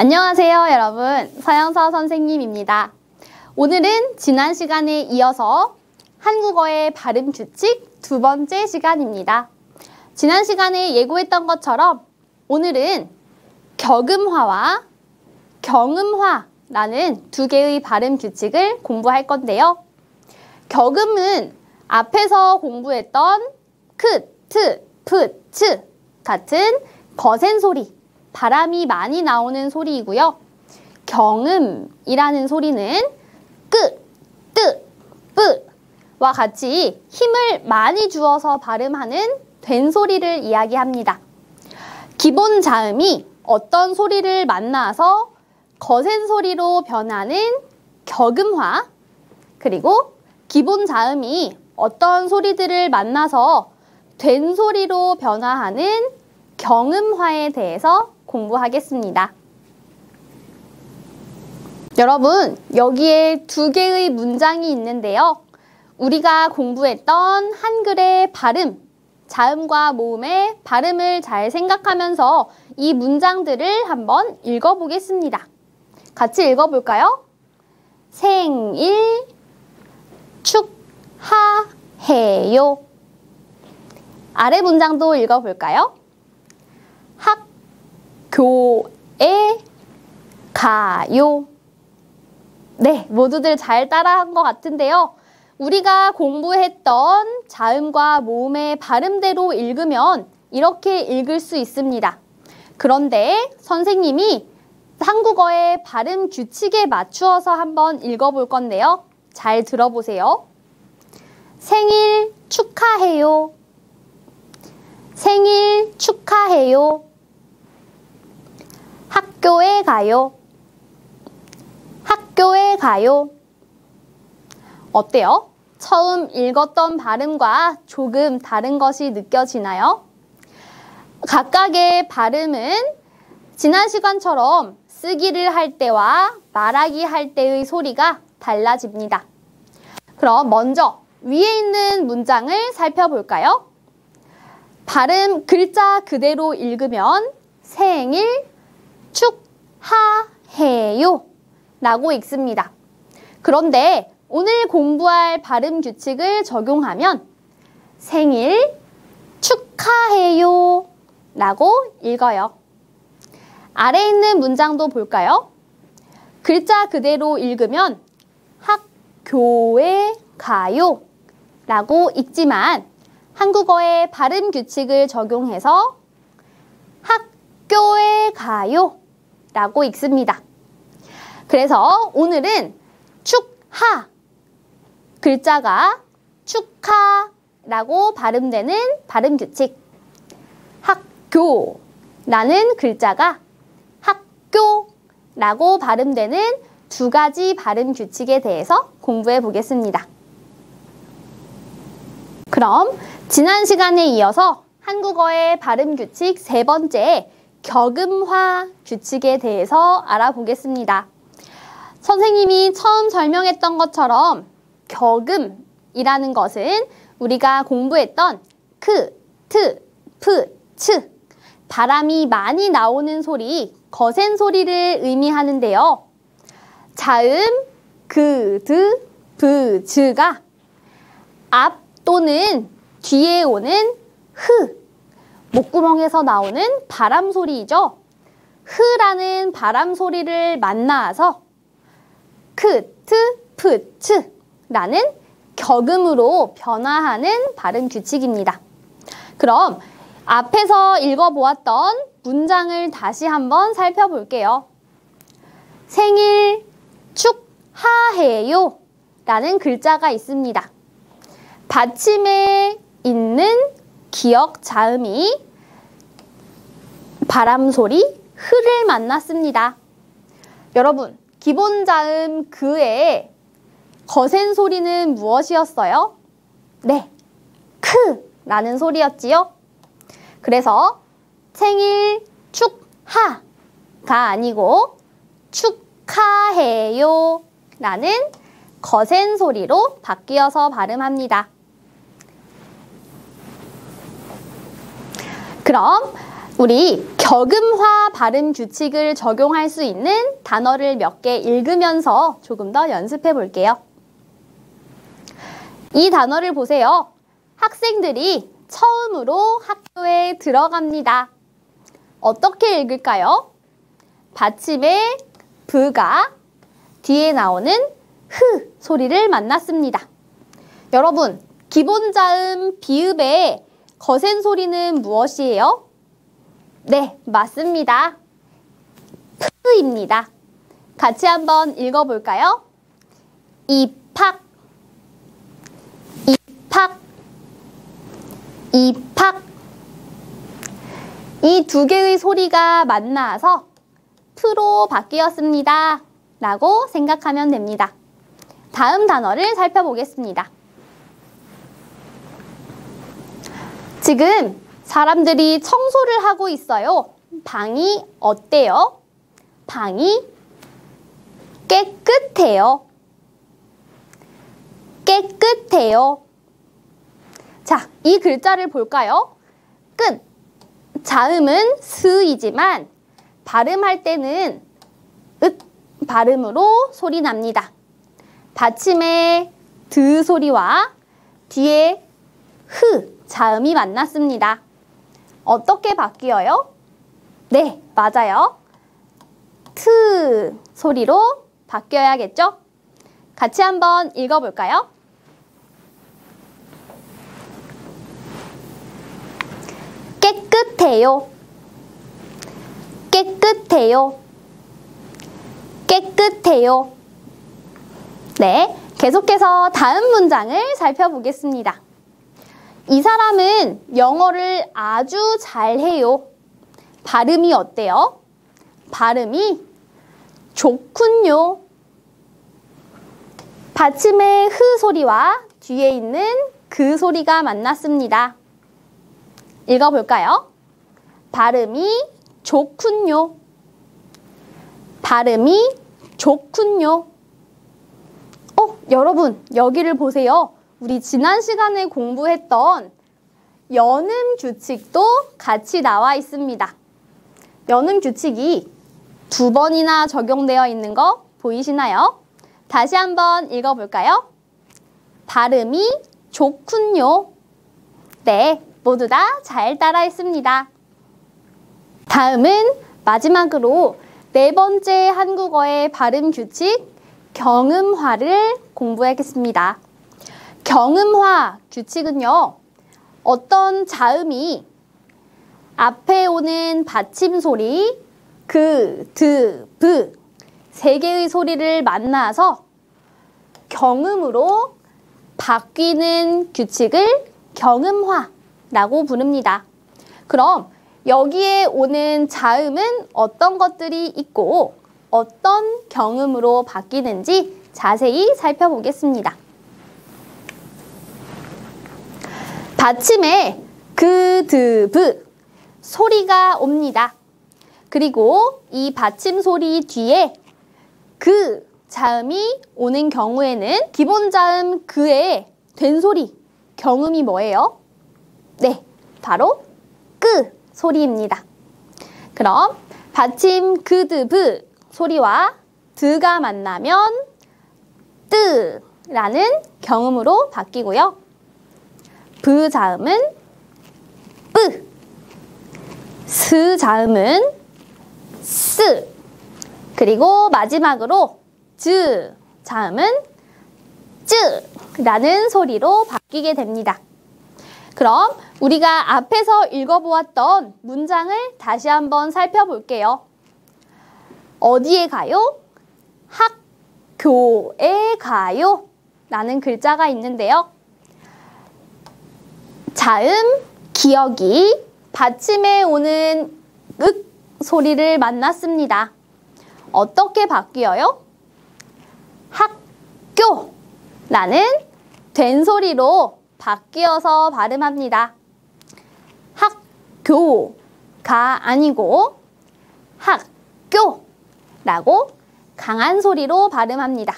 안녕하세요, 여러분. 서영서 선생님입니다. 오늘은 지난 시간에 이어서 한국어의 발음 규칙 두 번째 시간입니다. 지난 시간에 예고했던 것처럼 오늘은 격음화와 경음화라는 두 개의 발음 규칙을 공부할 건데요. 격음은 앞에서 공부했던 크, 트, 프, 츠 같은 거센 소리, 바람이 많이 나오는 소리이고요. 경음이라는 소리는 끄, 뜨, 뿌와 같이 힘을 많이 주어서 발음하는 된 소리를 이야기합니다. 기본 자음이 어떤 소리를 만나서 거센 소리로 변하는 격음화, 그리고 기본 자음이 어떤 소리들을 만나서 된 소리로 변화하는 경음화에 대해서 공부하겠습니다. 여러분, 여기에 두 개의 문장이 있는데요. 우리가 공부했던 한글의 발음, 자음과 모음의 발음을 잘 생각하면서 이 문장들을 한번 읽어보겠습니다. 같이 읽어볼까요? 생일 축하해요. 아래 문장도 읽어볼까요? 학교에 가요. 네, 모두들 잘 따라한 것 같은데요. 우리가 공부했던 자음과 모음의 발음대로 읽으면 이렇게 읽을 수 있습니다. 그런데 선생님이 한국어의 발음 규칙에 맞추어서 한번 읽어볼 건데요. 잘 들어보세요. 생일 축하해요. 생일 축하해요. 학교에 가요. 학교에 가요. 어때요? 처음 읽었던 발음과 조금 다른 것이 느껴지나요? 각각의 발음은 지난 시간처럼 쓰기를 할 때와 말하기 할 때의 소리가 달라집니다. 그럼 먼저 위에 있는 문장을 살펴볼까요? 발음 글자 그대로 읽으면 생일 축하해요 라고 읽습니다. 그런데 오늘 공부할 발음 규칙을 적용하면 생일 축하해요 라고 읽어요. 아래 있는 문장도 볼까요? 글자 그대로 읽으면 학교에 가요 라고 읽지만 한국어의 발음 규칙을 적용해서 학교에 가요 라고 읽습니다. 그래서 오늘은 축하, 글자가 축하라고 발음되는 발음 규칙, 학교라는 글자가 학교라고 발음되는 두 가지 발음 규칙에 대해서 공부해 보겠습니다. 그럼 지난 시간에 이어서 한국어의 발음 규칙 세 번째, 격음화 규칙에 대해서 알아보겠습니다. 선생님이 처음 설명했던 것처럼 격음이라는 것은 우리가 공부했던 크, 트, 프, 츠, 바람이 많이 나오는 소리, 거센 소리를 의미하는데요. 자음 그, 드, 브, 즈가 앞 또는 뒤에 오는 흐, 목구멍에서 나오는 바람 소리이죠. 흐라는 바람 소리를 만나서 크, 트, 프, 츠 라는 격음으로 변화하는 발음 규칙입니다. 그럼 앞에서 읽어보았던 문장을 다시 한번 살펴볼게요. 생일 축하해요 라는 글자가 있습니다. 받침에 있는 기역 자음이 바람 소리, 흐를 만났습니다. 여러분, 기본 자음 그의 거센 소리는 무엇이었어요? 네, 크라는 소리였지요. 그래서 생일 축하가 아니고 축하해요 라는 거센 소리로 바뀌어서 발음합니다. 그럼 우리 격음화 발음 규칙을 적용할 수 있는 단어를 몇 개 읽으면서 조금 더 연습해 볼게요. 이 단어를 보세요. 학생들이 처음으로 학교에 들어갑니다. 어떻게 읽을까요? 받침의 브가 뒤에 나오는 흐 소리를 만났습니다. 여러분, 기본 자음 비읍의 거센 소리는 무엇이에요? 네, 맞습니다. 프입니다. 같이 한번 읽어볼까요? 입학, 입학, 입학. 이 두 개의 소리가 만나서 프로 바뀌었습니다. 라고 생각하면 됩니다. 다음 단어를 살펴보겠습니다. 지금 사람들이 청소를 하고 있어요. 방이 어때요? 방이 깨끗해요. 깨끗해요. 자, 이 글자를 볼까요? 끝. 자음은 스이지만 발음할 때는 읍 발음으로 소리 납니다. 받침의 드 소리와 뒤에 흐 자음이 만났습니다. 어떻게 바뀌어요? 네, 맞아요. 트 소리로 바뀌어야겠죠? 같이 한번 읽어볼까요? 깨끗해요. 깨끗해요. 깨끗해요. 네, 계속해서 다음 문장을 살펴보겠습니다. 이 사람은 영어를 아주 잘해요. 발음이 어때요? 발음이 좋군요. 받침의 흐 소리와 뒤에 있는 그 소리가 만났습니다. 읽어볼까요? 발음이 좋군요. 발음이 좋군요. 여러분, 여기를 보세요. 우리 지난 시간에 공부했던 연음 규칙도 같이 나와 있습니다. 연음 규칙이 2번이나 적용되어 있는 거 보이시나요? 다시 한번 읽어볼까요? 발음이 좋군요. 네, 모두 다 잘 따라했습니다. 다음은 마지막으로 4번째 한국어의 발음 규칙, 경음화를 공부하겠습니다. 경음화 규칙은요, 어떤 자음이 앞에 오는 받침 소리, 그, 드, 브 3개의 소리를 만나서 경음으로 바뀌는 규칙을 경음화라고 부릅니다. 그럼 여기에 오는 자음은 어떤 것들이 있고 어떤 경음으로 바뀌는지 자세히 살펴보겠습니다. 받침에 그, 드, 브 소리가 옵니다. 그리고 이 받침 소리 뒤에 그 자음이 오는 경우에는 기본 자음 그의 된소리, 경음이 뭐예요? 네, 바로 끄 소리입니다. 그럼 받침 그, 드, 브 소리와 드가 만나면 뜨라는 경음으로 바뀌고요. 브 자음은 뿌, 스 자음은 스, 그리고 마지막으로 즈 자음은 쯔라는 소리로 바뀌게 됩니다. 그럼 우리가 앞에서 읽어보았던 문장을 다시 한번 살펴볼게요. 어디에 가요? 학교에 가요 라는 글자가 있는데요. 자음, 기억이 받침에 오는 윽 소리를 만났습니다. 어떻게 바뀌어요? 학교라는 된소리로 바뀌어서 발음합니다. 학교가 아니고 학교라고 강한 소리로 발음합니다.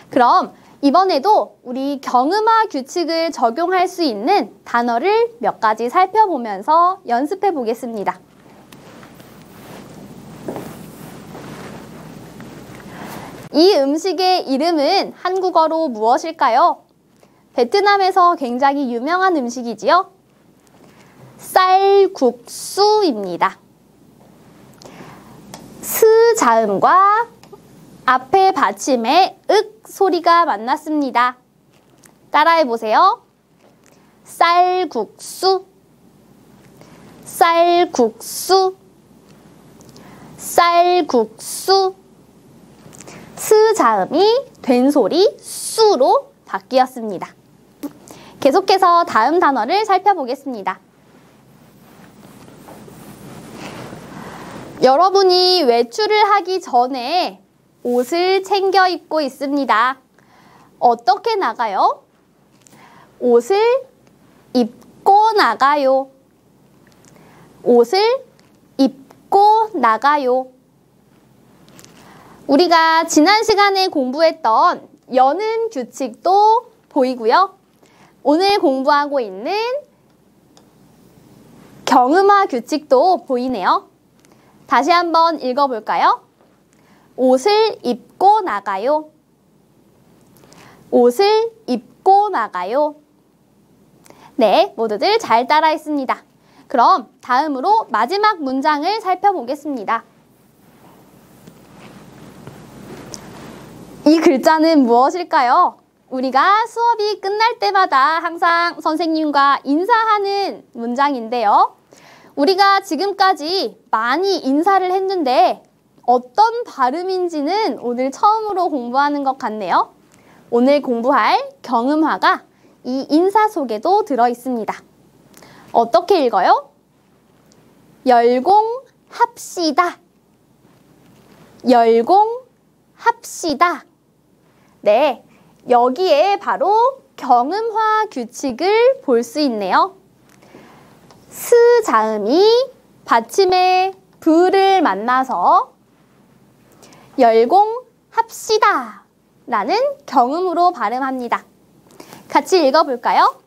그럼 이번에도 우리 경음화 규칙을 적용할 수 있는 단어를 몇 가지 살펴보면서 연습해 보겠습니다. 이 음식의 이름은 한국어로 무엇일까요? 베트남에서 굉장히 유명한 음식이지요. 쌀국수입니다. 스 자음과 앞에 받침의 윽 소리가 만났습니다. 따라해보세요. 쌀국수, 쌀국수, 쌀국수. 스 자음이 된 소리 수로 바뀌었습니다. 계속해서 다음 단어를 살펴보겠습니다. 여러분이 외출을 하기 전에 옷을 챙겨 입고 있습니다. 어떻게 나가요? 옷을 입고 나가요. 옷을 입고 나가요. 우리가 지난 시간에 공부했던 여는 규칙도 보이고요. 오늘 공부하고 있는 경음화 규칙도 보이네요. 다시 한번 읽어볼까요? 옷을 입고 나가요. 옷을 입고 나가요. 네, 모두들 잘 따라했습니다. 그럼 다음으로 마지막 문장을 살펴보겠습니다. 이 글자는 무엇일까요? 우리가 수업이 끝날 때마다 항상 선생님과 인사하는 문장인데요. 우리가 지금까지 많이 인사를 했는데 어떤 발음인지는 오늘 처음으로 공부하는 것 같네요. 오늘 공부할 경음화가 이 인사 속에도 들어있습니다. 어떻게 읽어요? 열공합시다. 열공합시다. 네, 여기에 바로 경음화 규칙을 볼 수 있네요. 스 자음이 받침의 부를 만나서 열공합시다 라는 경음으로 발음합니다. 같이 읽어볼까요?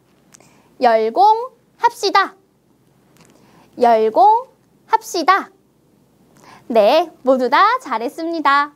열공합시다. 열공합시다. 네, 모두 다 잘했습니다.